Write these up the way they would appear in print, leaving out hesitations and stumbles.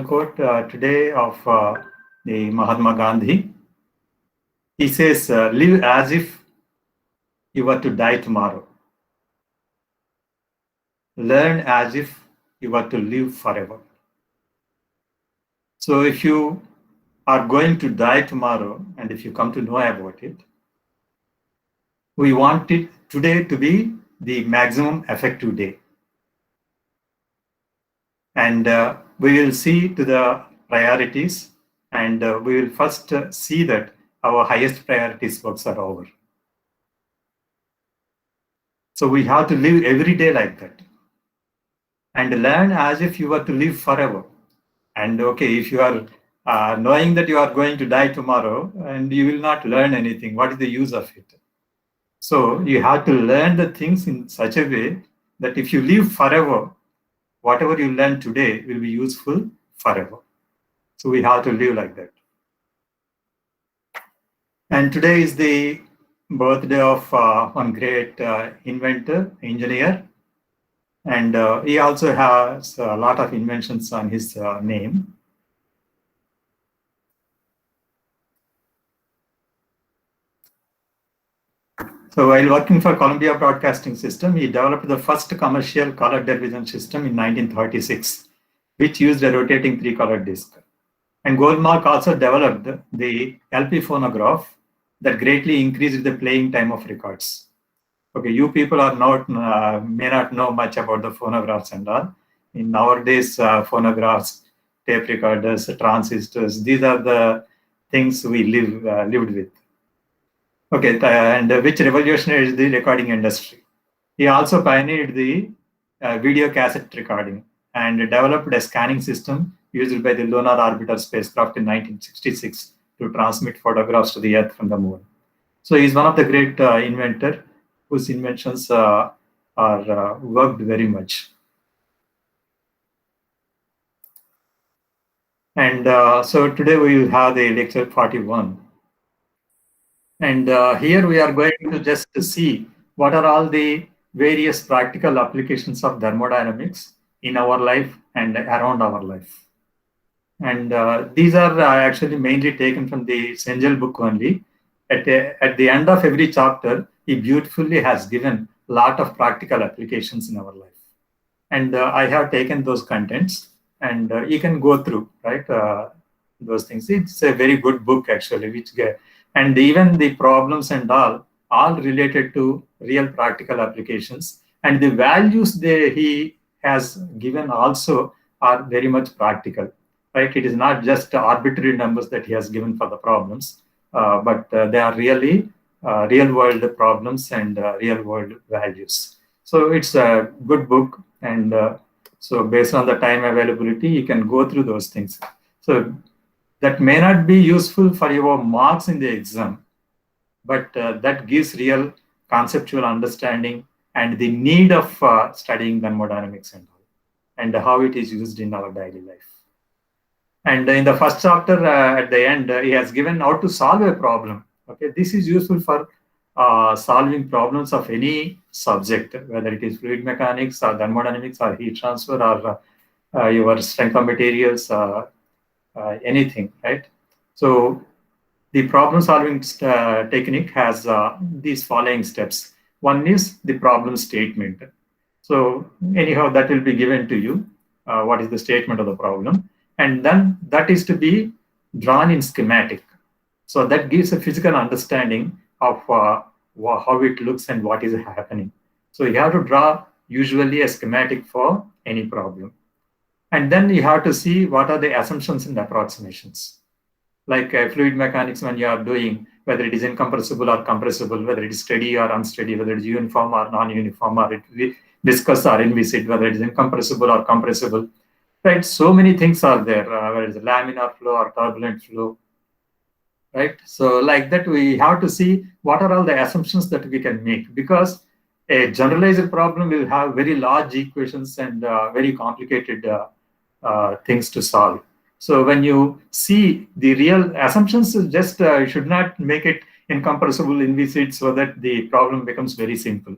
quote today of the Mahatma Gandhi. He says, "Live as if you were to die tomorrow. Learn as if you were to live forever." So, if you are going to die tomorrow, and if you come to know about it, we want it today to be the maximum effective day, and we will see to the priorities, and we will first see that our highest priorities works are over. So we have to live every day like that and learn as if you were to live forever. And okay, if you are knowing that you are going to die tomorrow and you will not learn anything, what is the use of it? So you have to learn the things in such a way that if you live forever, whatever you learn today will be useful forever. So we have to live like that. And today is the birthday of one great inventor, engineer, and he also has a lot of inventions on his name. So while working for Columbia Broadcasting System, he developed the first commercial color television system in 1936, which used a rotating three-color disc. And Goldmark also developed the LP phonograph that greatly increased the playing time of records. Okay, you people are not may not know much about the phonographs and all. In nowadays, phonographs, tape recorders, transistors, these are the things we lived with. Okay, and which revolutionized the recording industry. He also pioneered the video cassette recording and developed a scanning system used by the Lunar Orbiter spacecraft in 1966 to transmit photographs to the Earth from the moon. So he's one of the great inventor whose inventions are worked very much. And so today we will have the lecture 41. And here we are going to just see what are all the various practical applications of thermodynamics in our life and around our life. And these are actually mainly taken from the Sengel book only. At the end of every chapter, he beautifully has given a lot of practical applications in our life. And I have taken those contents and you can go through, right? Those things. It's a very good book actually, and even the problems and all related to real practical applications. And the values he has given also are very much practical, right? It is not just arbitrary numbers that he has given for the problems, but they are really real world problems and real world values. So it's a good book. And so based on the time availability, you can go through those things. So that may not be useful for your marks in the exam, but that gives real conceptual understanding and the need of studying thermodynamics and how it is used in our daily life. And in the first chapter, at the end, he has given how to solve a problem. Okay, this is useful for solving problems of any subject, whether it is fluid mechanics or thermodynamics or heat transfer or your strength of materials, anything, right? So the problem solving technique has these following steps. One is the problem statement. So anyhow, that will be given to you. What is the statement of the problem? And then that is to be drawn in schematic. So that gives a physical understanding of how it looks and what is happening. So you have to draw usually a schematic for any problem. And then you have to see what are the assumptions and approximations. Like fluid mechanics, when you are doing, whether it is incompressible or compressible, whether it is steady or unsteady, whether it is uniform or non-uniform, or it is viscous or inviscid, whether it is incompressible or compressible, right? So many things are there, whether it is laminar flow or turbulent flow, right? So like that, we have to see what are all the assumptions that we can make, because a generalized problem will have very large equations and very complicated things to solve. So when you see the real assumptions, just should not make it incompressible, inviscid, so that the problem becomes very simple.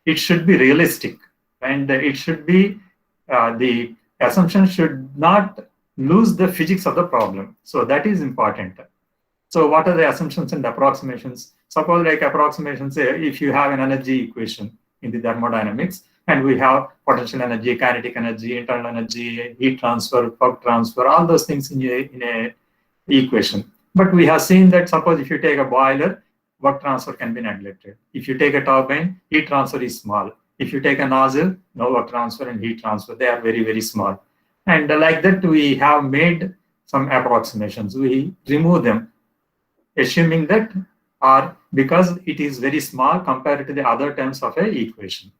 It should be realistic, and it should be the assumption should not lose the physics of the problem. So that is important. So what are the assumptions and approximations? Suppose like approximations, if you have an energy equation in the thermodynamics, and we have potential energy, kinetic energy, internal energy, heat transfer, work transfer, all those things in a equation. But we have seen that suppose if you take a boiler, work transfer can be neglected. If you take a turbine, heat transfer is small. If you take a nozzle, no work transfer and heat transfer, they are very, very small. And like that, we have made some approximations. We remove them, assuming that or because it is very small compared to the other terms of a equation.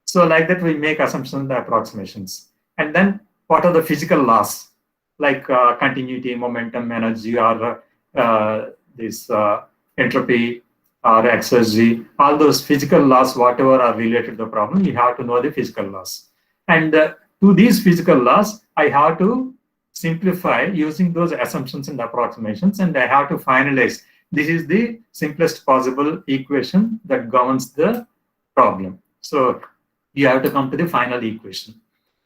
So like that, we make assumptions and approximations. And then what are the physical laws, like continuity, momentum, energy, or this entropy or exergy, all those physical laws, whatever are related to the problem, you have to know the physical laws. And to these physical laws, I have to simplify using those assumptions and approximations, and I have to finalize. This is the simplest possible equation that governs the problem. So you have to come to the final equation.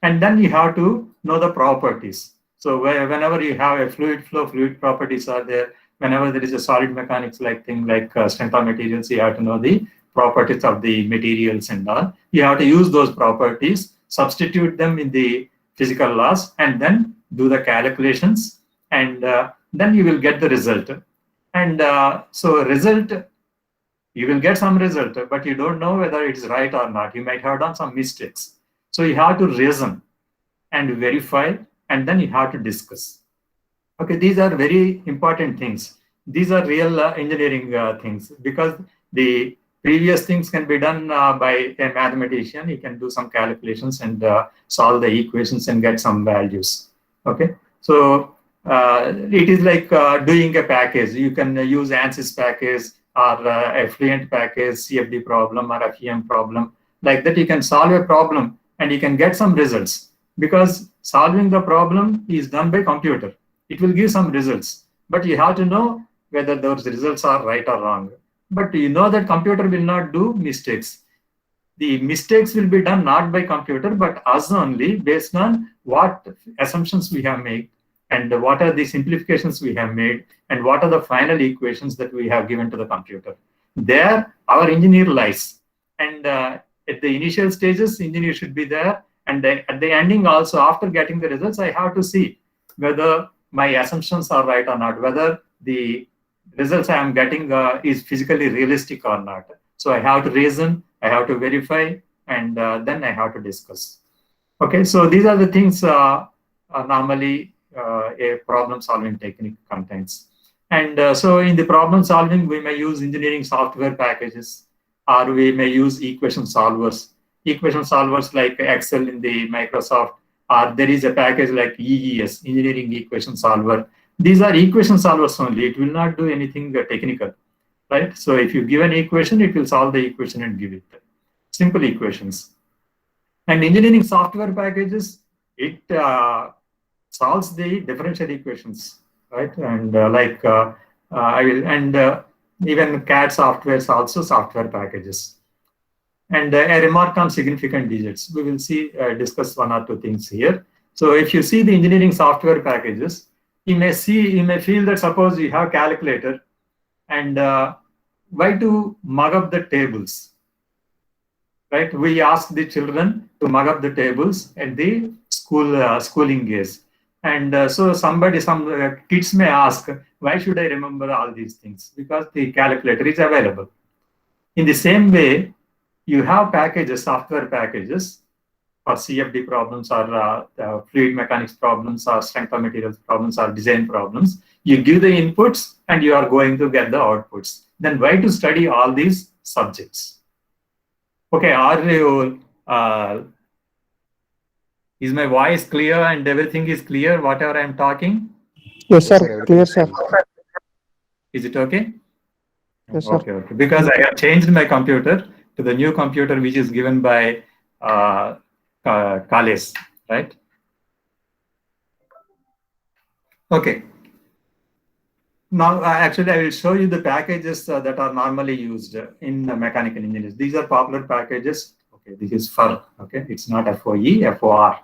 And then you have to know the properties. So whenever you have a fluid flow, fluid properties are there. Whenever there is a solid mechanics like thing like strength of materials, you have to know the properties of the materials and all. You have to use those properties, substitute them in the physical laws, and then do the calculations, and then you will get the result. And so result, you will get some result, but you don't know whether it's right or not. You might have done some mistakes. So you have to reason and verify, and then you have to discuss. Okay, these are very important things. These are real engineering things, because the previous things can be done by a mathematician. He can do some calculations and solve the equations and get some values. Okay, so it is like doing a package. You can use ANSYS package or a Fluent package, CFD problem or FEM problem. Like that, you can solve a problem and you can get some results, because solving the problem is done by computer. It will give some results, but you have to know whether those results are right or wrong. But you know that computer will not do mistakes. The mistakes will be done not by computer, but us only, based on what assumptions we have made, and what are the simplifications we have made, and what are the final equations that we have given to the computer. There, our engineer lies. And at the initial stages, engineer should be there. And then at the ending also, after getting the results, I have to see whether my assumptions are right or not, whether the results I am getting is physically realistic or not. So I have to reason, I have to verify, and then I have to discuss. Okay, so these are the things normally a problem-solving technique contains. And so in the problem-solving, we may use engineering software packages, or we may use equation solvers. Equation solvers like Excel in the Microsoft, or there is a package like EES, Engineering Equation Solver. These are equation solvers only. It will not do anything technical, right? So if you give an equation, it will solve the equation and give it. Simple equations. And engineering software packages, it solves the differential equations, right? And even CAD software is also software packages. And a remark on significant digits. We will see, discuss one or two things here. So if you see the engineering software packages, you may feel that suppose you have calculator, and why to mug up the tables, right? We ask the children to mug up the tables at the schooling days. And so some kids may ask, why should I remember all these things? Because the calculator is available. In the same way, you have packages, software packages for CFD problems, or fluid mechanics problems, or strength of materials problems, or design problems. You give the inputs and you are going to get the outputs. Then why to study all these subjects? Okay, are you, is my voice clear and everything is clear, whatever I'm talking? Yes, sir. Clear, sir. Is it okay? Yes, sir. Okay. Because I have changed my computer to the new computer, which is given by Kales, right? Okay. Now, actually, I will show you the packages that are normally used in mechanical engineering. These are popular packages. Okay, this is FOR. Okay, it's not FOE, FOR.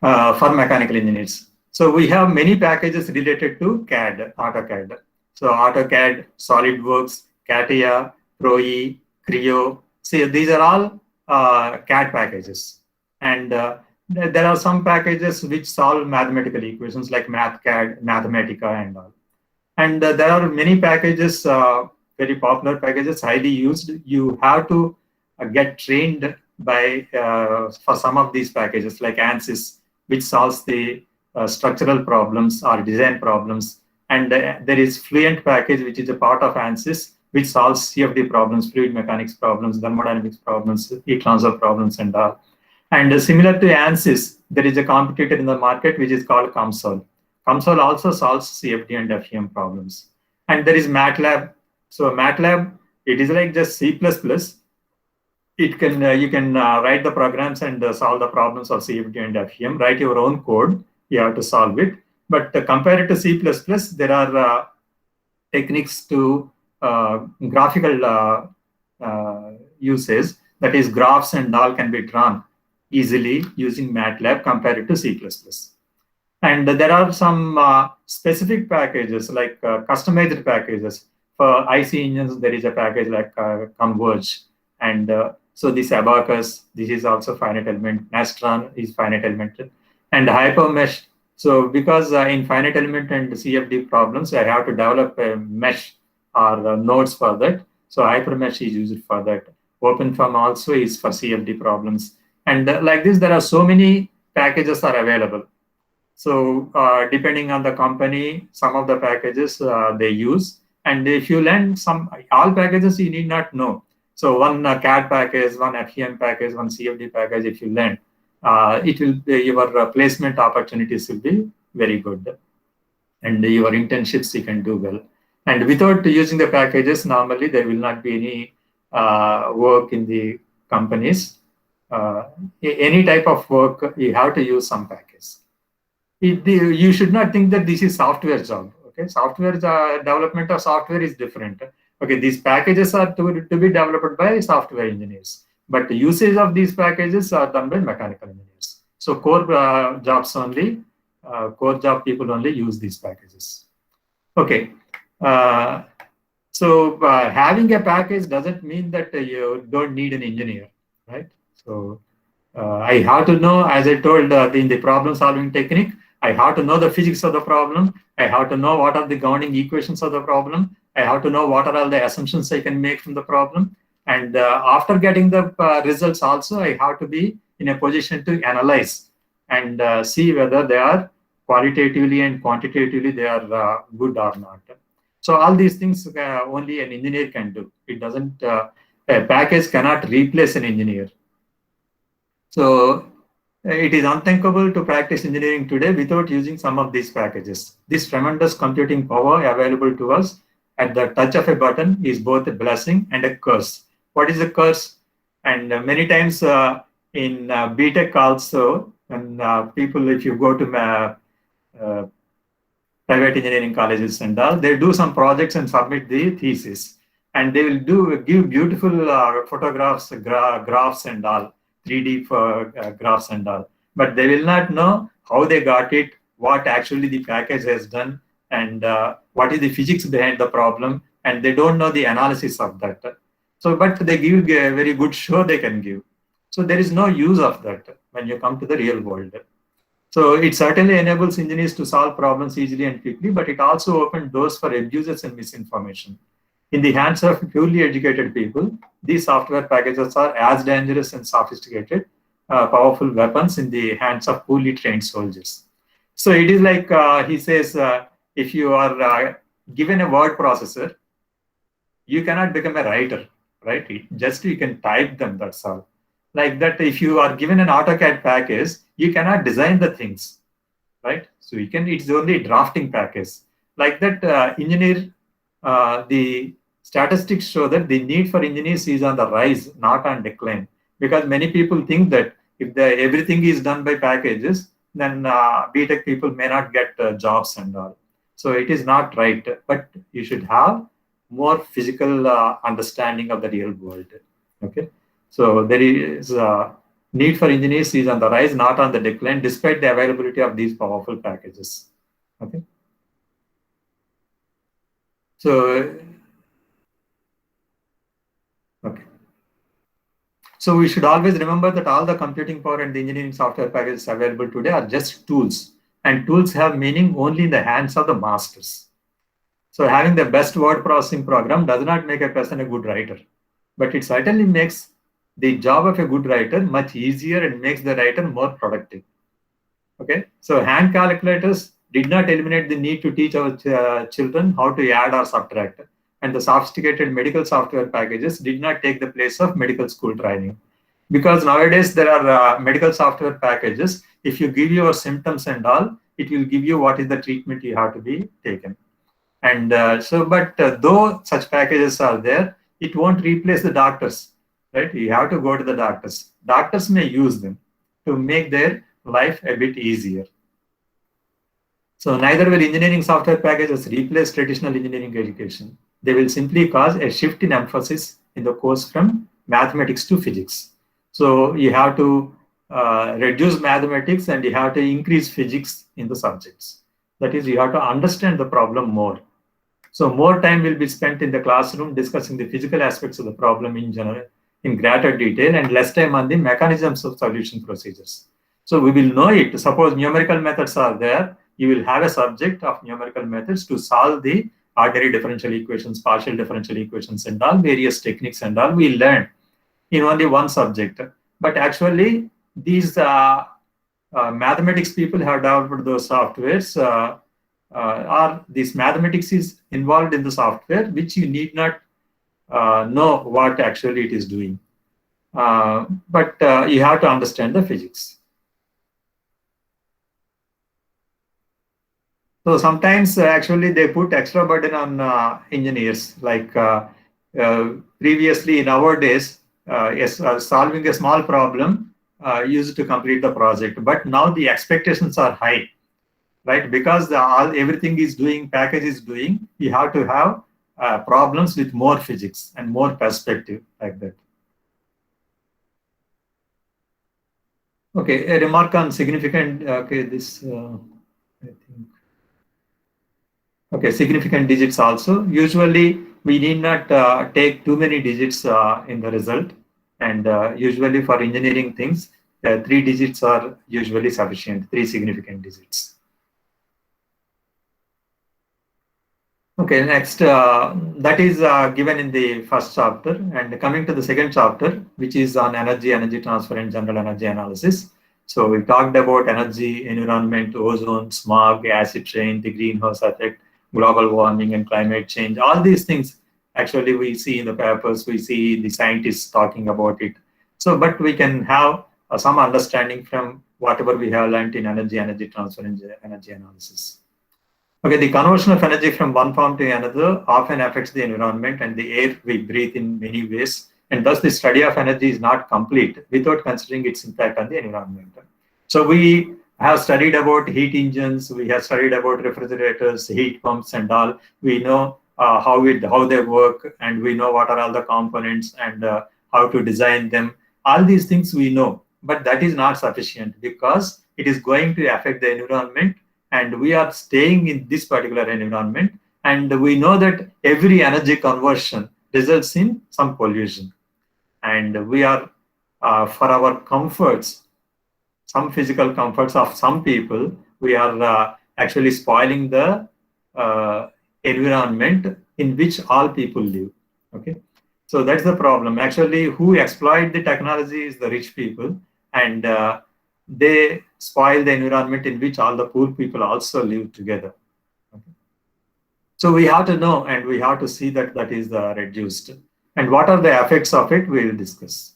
For mechanical engineers. So we have many packages related to CAD, AutoCAD. So AutoCAD, SolidWorks, CATIA, ProE, Creo. See, these are all CAD packages. And there are some packages which solve mathematical equations like MathCAD, Mathematica, and all. And there are many packages, very popular packages, highly used. You have to get trained by for some of these packages like ANSYS, which solves the structural problems or design problems. And there is Fluent package, which is a part of ANSYS, which solves CFD problems, fluid mechanics problems, thermodynamics problems, heat transfer problems, and all. And similar to ANSYS, there is a competitor in the market which is called COMSOL. COMSOL also solves CFD and FEM problems. And there is MATLAB. So MATLAB, it is like just C++. It can you can write the programs and solve the problems of CFD and FEM. Write your own code. You have to solve it. But compared to C++, there are techniques to graphical uses. That is, graphs and all can be drawn easily using MATLAB compared to C++. And there are some specific packages like customized packages. For IC engines, there is a package like Converge. And so this Abacus, this is also finite element. Nastran is finite element. And HyperMesh. So because in finite element and CFD problems, I have to develop a mesh or nodes for that. So HyperMesh is used for that. OpenFOAM also is for CFD problems. And like this, there are so many packages are available. So depending on the company, some of the packages they use. And if you learn all packages, you need not know. So one CAD package, one FEM package, one CFD package, if you learn, it will your placement opportunities will be very good. And your internships you can do well. And without using the packages, normally there will not be any work in the companies. Any type of work, you have to use some package. You should not think that this is software job. Okay, software development of software is different. Okay, these packages are to be developed by software engineers, but the usage of these packages are done by mechanical engineers. So core jobs only, core job people only use these packages. Okay, so having a package doesn't mean that you don't need an engineer, right? So I have to know, as I told in the problem solving technique, I have to know the physics of the problem. I have to know what are the governing equations of the problem. I have to know what are all the assumptions I can make from the problem. And after getting the results also, I have to be in a position to analyze and see whether they are qualitatively and quantitatively they are good or not. So all these things only an engineer can do. It doesn't, a package cannot replace an engineer. So it is unthinkable to practice engineering today without using some of these packages. This tremendous computing power available to us at the touch of a button is both a blessing and a curse. What is a curse? And many times in BTech also, when people, if you go to private engineering colleges and all, they do some projects and submit the thesis. And they will give beautiful photographs, graphs and all. 3D for graphs and all, but they will not know how they got it, what actually the package has done, and what is the physics behind the problem, and they don't know the analysis of that. So, but they give a very good show they can give. So there is no use of that when you come to the real world. So it certainly enables engineers to solve problems easily and quickly, but it also opens doors for abuses and misinformation. In the hands of purely educated people, these software packages are as dangerous and sophisticated, powerful weapons in the hands of poorly trained soldiers. So it is like he says, if you are given a word processor, you cannot become a writer, right? You can type them, that's all. Like that, if you are given an AutoCAD package, you cannot design the things, right? So it's only a drafting package. Like that, the statistics show that the need for engineers is on the rise, not on decline. Because many people think that if everything is done by packages, then BTech people may not get jobs and all. So it is not right. But you should have more physical understanding of the real world. Okay. So there is Need for engineers is on the rise, not on the decline, despite the availability of these powerful packages. Okay. So, okay. So we should always remember that all the computing power and the engineering software packages available today are just tools, and tools have meaning only in the hands of the masters. So having the best word processing program does not make a person a good writer, but it certainly makes the job of a good writer much easier and makes the writer more productive. Okay, so hand calculators did not eliminate the need to teach our children how to add or subtract, and the sophisticated medical software packages did not take the place of medical school training. Because nowadays there are medical software packages. If you give your symptoms and all, it will give you what is the treatment you have to be taken. And though such packages are there, it won't replace the doctors, right? You have to go to the doctors. Doctors may use them to make their life a bit easier. So neither will engineering software packages replace traditional engineering education. They will simply cause a shift in emphasis in the course from mathematics to physics. So you have to reduce mathematics and you have to increase physics in the subjects. That is, you have to understand the problem more. So more time will be spent in the classroom discussing the physical aspects of the problem in general, in greater detail, and less time on the mechanisms of solution procedures. So we will know it. Suppose numerical methods are there, you will have a subject of numerical methods to solve the ordinary differential equations, partial differential equations, and all various techniques and all we learn in only one subject. But actually, these mathematics people have developed those softwares. Or this mathematics is involved in the software, which you need not know what actually it is doing. But you have to understand the physics. So sometimes actually they put extra burden on engineers. Like previously in our days, solving a small problem used to complete the project. But now the expectations are high. Right, because everything is doing, package is doing, you have to have problems with more physics and more perspective like that. Okay, a remark on significant. Okay, this I think. Okay, significant digits also. Usually, we need not take too many digits in the result, and usually for engineering things, 3 digits are usually sufficient. 3 significant digits. Okay, next, that is given in the first chapter, and coming to the second chapter, which is on energy, energy transfer, and general energy analysis. So we talked about energy, environment, ozone, smog, acid rain, the greenhouse effect, global warming, and climate change. All these things, actually, we see in the papers, we see the scientists talking about it. So, but we can have some understanding from whatever we have learned in energy, energy transfer, and energy analysis. Okay, the conversion of energy from one form to another often affects the environment and the air we breathe in many ways, and thus the study of energy is not complete without considering its impact on the environment. So we have studied about heat engines, we have studied about refrigerators, heat pumps, and all. We know how they work, and we know what are all the components and how to design them. All these things we know, but that is not sufficient because it is going to affect the environment. And we are staying in this particular environment, and we know that every energy conversion results in some pollution. And we are, for our comforts, some physical comforts of some people, we are actually spoiling the environment in which all people live. Okay, so that's the problem. Actually, who exploit the technology is the rich people, and they spoil the environment in which all the poor people also live together. Okay. So we have to know, and we have to see that that is reduced. And what are the effects of it, we will discuss.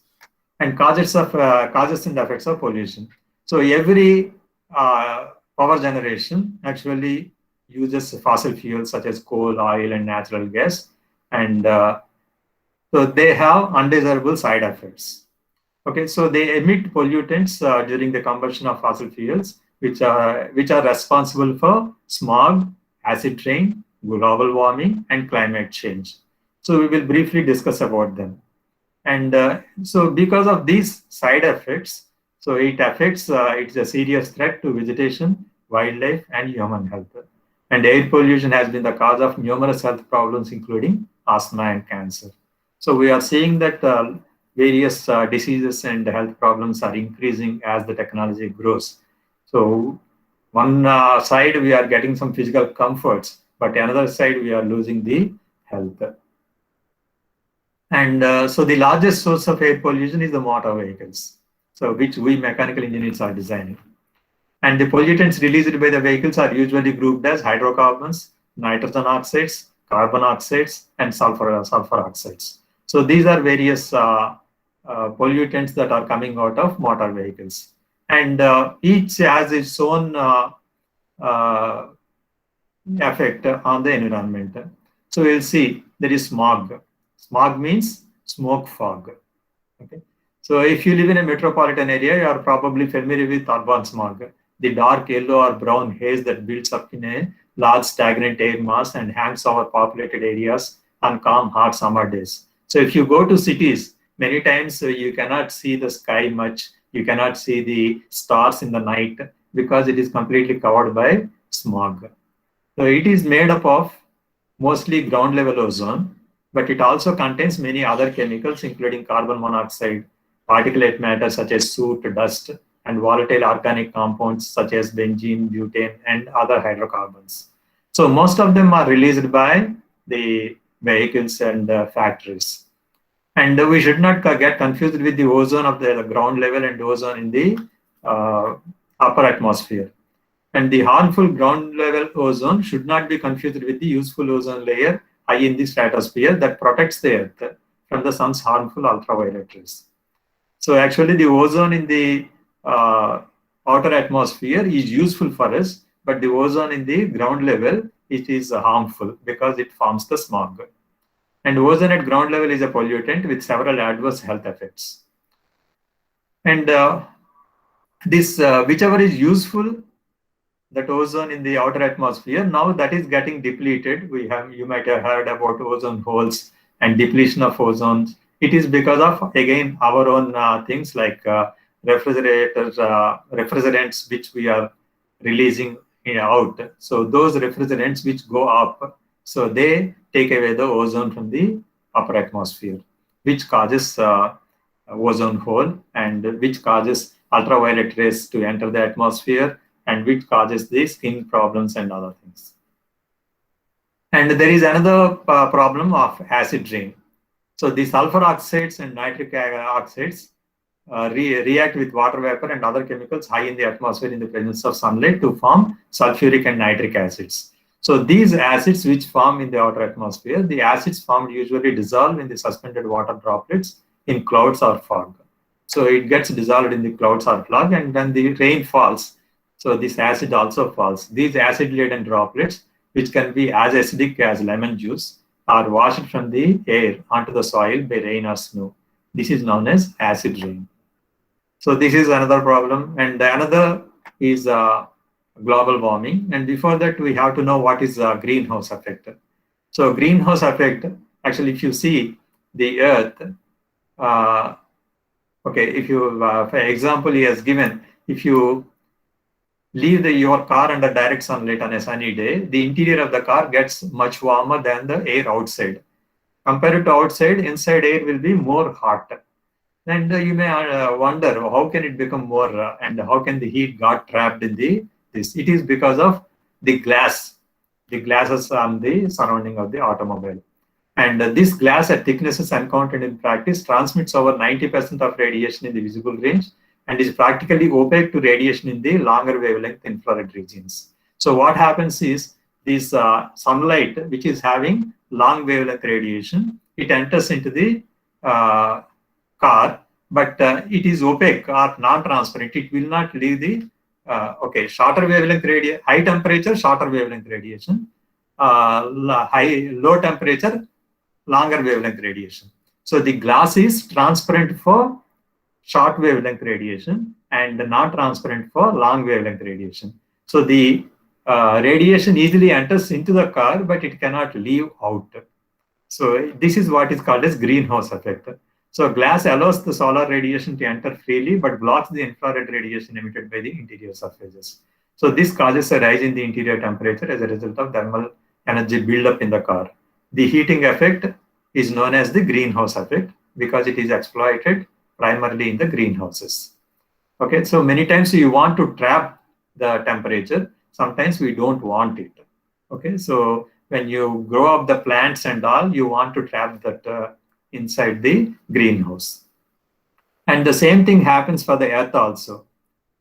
And causes and effects of pollution. So every power generation actually uses fossil fuels such as coal, oil, and natural gas. And so they have undesirable side effects. Okay, so they emit pollutants during the combustion of fossil fuels, which are responsible for smog, acid rain, global warming, and climate change. So we will briefly discuss about them. And so because of these side effects, So it affects, it's a serious threat to vegetation, wildlife, and human health. And air pollution has been the cause of numerous health problems, including asthma and cancer. So we are seeing that various diseases and health problems are increasing as the technology grows. So one side we are getting some physical comforts, but another side we are losing the health. And so the largest source of air pollution is the motor vehicles, so which we mechanical engineers are designing. And the pollutants released by the vehicles are usually grouped as hydrocarbons, nitrogen oxides, carbon oxides, and sulfur oxides. So these are various pollutants that are coming out of motor vehicles. And each has its own uh, effect on the environment. So we'll see there is smog. Smog means smoke fog. Okay. So if you live in a metropolitan area, you are probably familiar with urban smog, the dark yellow or brown haze that builds up in a large stagnant air mass and hangs over populated areas on calm, hot summer days. So if you go to cities, many times you cannot see the sky much. You cannot see the stars in the night because it is completely covered by smog. So it is made up of mostly ground level ozone, but it also contains many other chemicals, including carbon monoxide, particulate matter such as soot, dust, and volatile organic compounds such as benzene, butane, and other hydrocarbons. So most of them are released by the vehicles and factories. And we should not get confused with the ozone of the ground level and ozone in the upper atmosphere. And the harmful ground level ozone should not be confused with the useful ozone layer high in the stratosphere that protects the Earth from the sun's harmful ultraviolet rays. So actually the ozone in the outer atmosphere is useful for us, but the ozone in the ground level, it is harmful because it forms the smog. And ozone at ground level is a pollutant with several adverse health effects. And this, whichever is useful, that ozone in the outer atmosphere, now that is getting depleted. You might have heard about ozone holes and depletion of ozone. It is because of, again, our own things like refrigerants which we are releasing out. So those refrigerants which go up, so they take away the ozone from the upper atmosphere, which causes ozone hole and which causes ultraviolet rays to enter the atmosphere, and which causes the skin problems and other things. And there is another problem of acid rain. So the sulfur oxides and nitric oxides react with water vapor and other chemicals high in the atmosphere in the presence of sunlight to form sulfuric and nitric acids. So these acids which form in the outer atmosphere, the acids formed usually dissolve in the suspended water droplets in clouds or fog. So it gets dissolved in the clouds or fog, and when the rain falls, so this acid also falls. These acid-laden droplets, which can be as acidic as lemon juice, are washed from the air onto the soil by rain or snow. This is known as acid rain. So this is another problem. And another is global warming. And before that, we have to know what is greenhouse effect. So greenhouse effect, actually, if you see the Earth, okay, if you, for example, he has given, if you leave your car under direct sunlight on a sunny day, the interior of the car gets much warmer than the air outside. Compared to outside, inside air will be more hot. And you may wonder, how can it become more, and how can the heat got trapped in this? It is because of the glasses on the surrounding of the automobile. And this glass at thicknesses encountered in practice transmits over 90% of radiation in the visible range, and is practically opaque to radiation in the longer wavelength infrared regions. So what happens is this sunlight, which is having long wavelength radiation, it enters into the car, but it is opaque or non-transparent. It will not leave the shorter wavelength radiation, high temperature, shorter wavelength radiation, low temperature, longer wavelength radiation. So the glass is transparent for short wavelength radiation and not transparent for long wavelength radiation. So the radiation easily enters into the car, but it cannot leave out. So this is what is called as greenhouse effect. So glass allows the solar radiation to enter freely, but blocks the infrared radiation emitted by the interior surfaces. So this causes a rise in the interior temperature as a result of thermal energy buildup in the car. The heating effect is known as the greenhouse effect because it is exploited primarily in the greenhouses. Okay, so many times you want to trap the temperature. Sometimes we don't want it. Okay, so when you grow up the plants and all, you want to trap that inside the greenhouse. And the same thing happens for the earth also.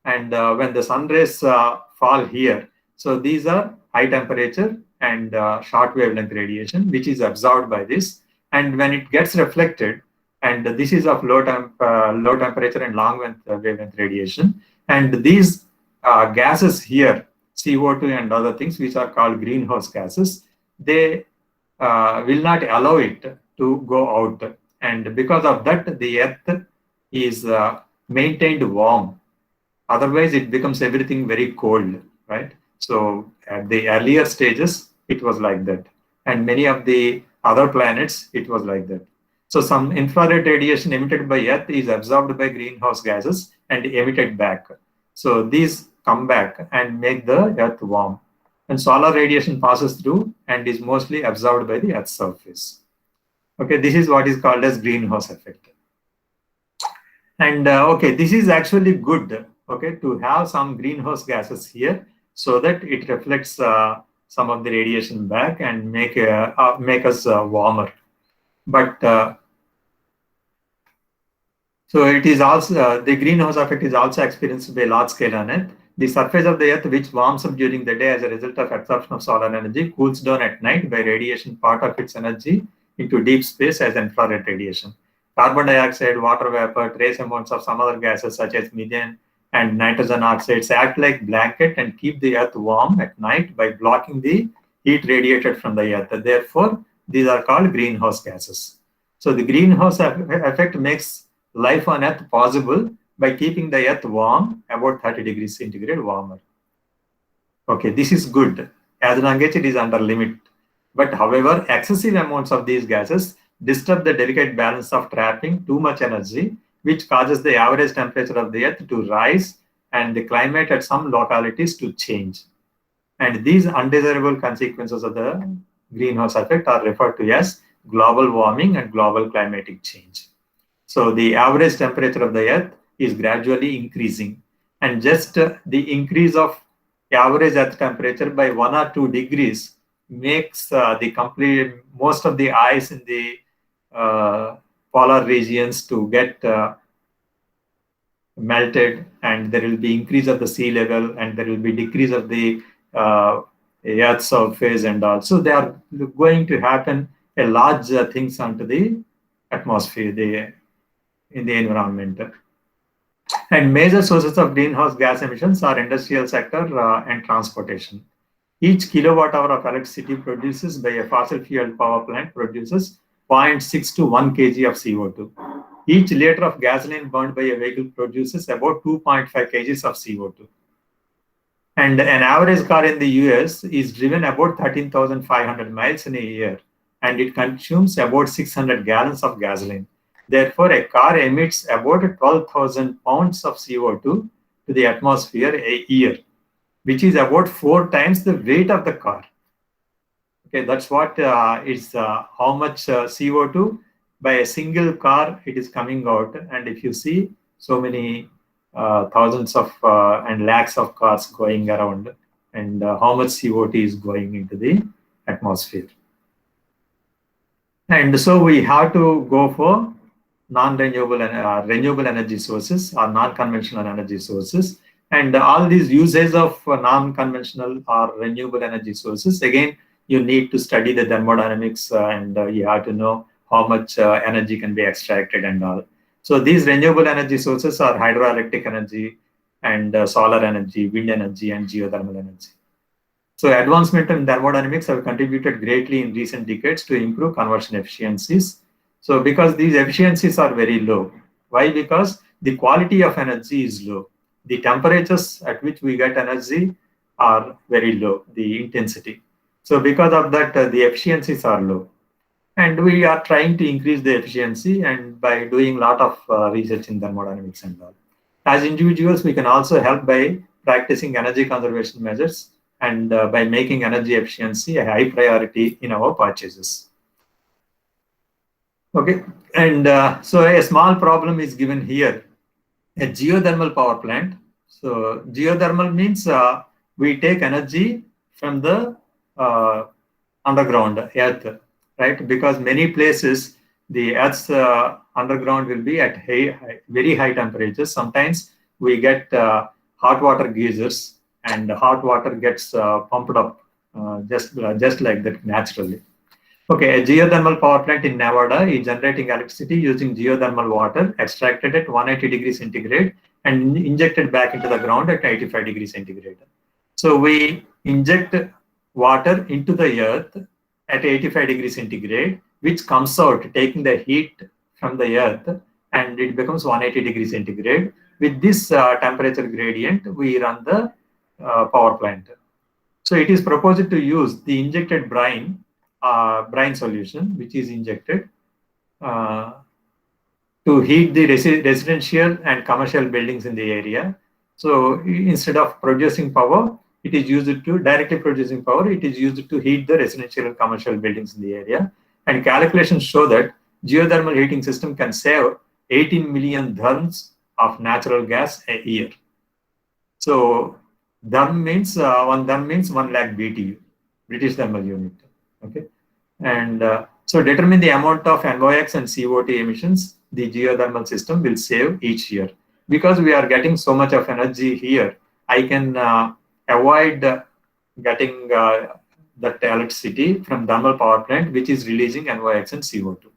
And when the sun rays fall here, so these are high temperature and short wavelength radiation, which is absorbed by this. And when it gets reflected, and this is of low temperature and long wavelength radiation, and these gases here, CO2 and other things, which are called greenhouse gases, they will not allow it to go out. And because of that, the earth is maintained warm. Otherwise, it becomes everything very cold, right? So at the earlier stages, it was like that. And many of the other planets, it was like that. So some infrared radiation emitted by Earth is absorbed by greenhouse gases and emitted back. So these come back and make the Earth warm. And solar radiation passes through and is mostly absorbed by the Earth's surface. Okay, this is what is called as greenhouse effect. And okay, this is actually good, okay, to have some greenhouse gases here so that it reflects some of the radiation back and make us warmer. But so it is also the greenhouse effect is also experienced by large scale on Earth. The surface of the Earth, which warms up during the day as a result of absorption of solar energy, cools down at night by radiation part of its energy into deep space as infrared radiation. Carbon dioxide, water vapor, trace amounts of some other gases such as methane and nitrogen oxides act like blanket and keep the Earth warm at night by blocking the heat radiated from the Earth. Therefore, these are called greenhouse gases. So the greenhouse effect makes life on Earth possible by keeping the Earth warm, about 30 degrees centigrade warmer. Okay, this is good as long as it is under limit. But however, excessive amounts of these gases disturb the delicate balance of trapping too much energy, which causes the average temperature of the Earth to rise and the climate at some localities to change. And these undesirable consequences of the greenhouse effect are referred to as global warming and global climatic change. So the average temperature of the Earth is gradually increasing, and just the increase of average Earth temperature by 1 or 2 degrees makes most of the ice in the polar regions to get melted, and there will be increase of the sea level, and there will be decrease of the Earth's surface, and also they are going to happen a large things onto the atmosphere, in the environment. And major sources of greenhouse gas emissions are industrial sector and transportation. Each kilowatt hour of electricity produced by a fossil fuel power plant produces 0.6 to 1 kg of CO2. Each liter of gasoline burned by a vehicle produces about 2.5 kgs of CO2. And an average car in the US is driven about 13,500 miles in a year, and it consumes about 600 gallons of gasoline. Therefore, a car emits about 12,000 pounds of CO2 to the atmosphere a year, which is about 4 times the weight of the car. Okay, that's what is how much CO2 by a single car it is coming out. And if you see so many thousands of and lakhs of cars going around, and how much CO2 is going into the atmosphere. And so we have to go for non-renewable and renewable energy sources or non-conventional energy sources. And all these uses of non-conventional or renewable energy sources, again, you need to study the thermodynamics and you have to know how much energy can be extracted and all. So these renewable energy sources are hydroelectric energy and solar energy, wind energy, and geothermal energy. So advancement in thermodynamics have contributed greatly in recent decades to improve conversion efficiencies. So because these efficiencies are very low. Why? Because the quality of energy is low. The temperatures at which we get energy are very low, the intensity. So because of that, the efficiencies are low. And we are trying to increase the efficiency and by doing a lot of research in thermodynamics and all. As individuals, we can also help by practicing energy conservation measures and by making energy efficiency a high priority in our purchases. Okay, and so a small problem is given here, a geothermal power plant. So geothermal means we take energy from the underground earth, right? Because many places the earth's underground will be at very high temperatures. Sometimes we get hot water geysers, and hot water gets pumped up just like that naturally. Okay, a geothermal power plant in Nevada is generating electricity using geothermal water extracted at 180 degrees centigrade and injected back into the ground at 85 degrees centigrade. So we inject water into the earth at 85 degrees centigrade, which comes out taking the heat from the earth, and it becomes 180 degrees centigrade. With this temperature gradient, we run the power plant. So it is proposed to use the injected brine solution, which is injected to heat the residential and commercial buildings in the area. So instead of producing power, it is used to directly producing power. It is used to heat the residential and commercial buildings in the area. And calculations show that geothermal heating system can save 18 million therms of natural gas a year. So therm means 1 lakh BTU, British thermal unit. Okay, and so determine the amount of NOx and CO2 emissions the geothermal system will save each year. Because we are getting so much of energy here, I can avoid getting that electricity from thermal power plant, which is releasing NOx and CO2.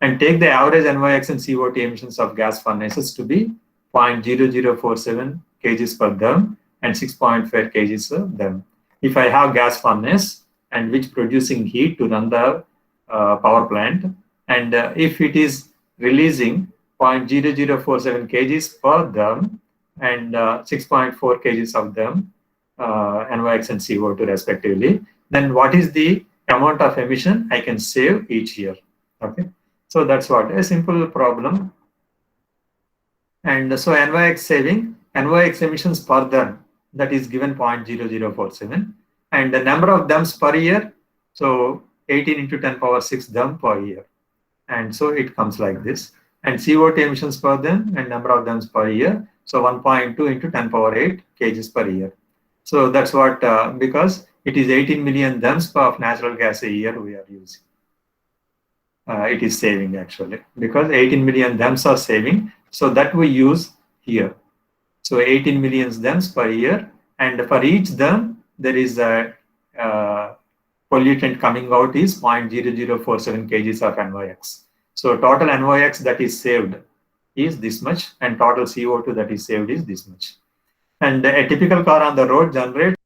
And take the average NOx and CO2 emissions of gas furnaces to be 0.0047 kgs per therm and 6.5 kgs per therm. If I have gas furnace and which producing heat to run the power plant, and if it is releasing 0.0047 kgs per therm and 6.4 kgs of them, NOx and CO2 respectively, then what is the amount of emission I can save each year? Okay, so that's what a simple problem. And so NOx saving, NOx emissions per therm, that is given 0.0047, and the number of therms per year, so 18 into 10 power 6 therm per year, and so it comes like this. And CO2 emissions per therm and number of therms per year, so 1.2 into 10 power 8 kgs per year. So that's what, because it is 18 million therms of natural gas a year we are using. It is saving actually, because 18 million therms are saving, so that we use here. So 18 million therms per year, and for each therm there is a pollutant coming out is 0.0047 kgs of NOx. So total NOx that is saved is this much, and total CO2 that is saved is this much. And a typical car on the road generates